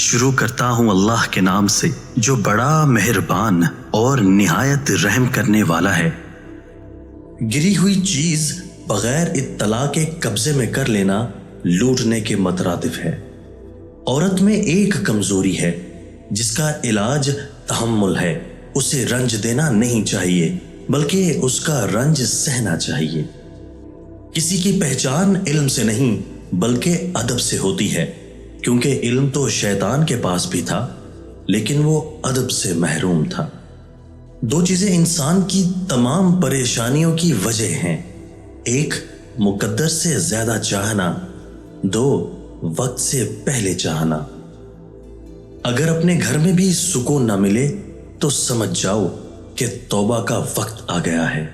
شروع کرتا ہوں اللہ کے نام سے جو بڑا مہربان اور نہایت رحم کرنے والا ہے۔ گری ہوئی چیز بغیر اطلاع کے قبضے میں کر لینا لوٹنے کے مترادف ہے۔ عورت میں ایک کمزوری ہے جس کا علاج تحمل ہے۔ اسے رنج دینا نہیں چاہیے بلکہ اس کا رنج سہنا چاہیے۔ کسی کی پہچان علم سے نہیں بلکہ ادب سے ہوتی ہے، کیونکہ علم تو شیطان کے پاس بھی تھا لیکن وہ ادب سے محروم تھا۔ دو چیزیں انسان کی تمام پریشانیوں کی وجہ ہیں، ایک مقدر سے زیادہ چاہنا، دو وقت سے پہلے چاہنا۔ اگر اپنے گھر میں بھی سکون نہ ملے تو سمجھ جاؤ کہ توبہ کا وقت آ گیا ہے۔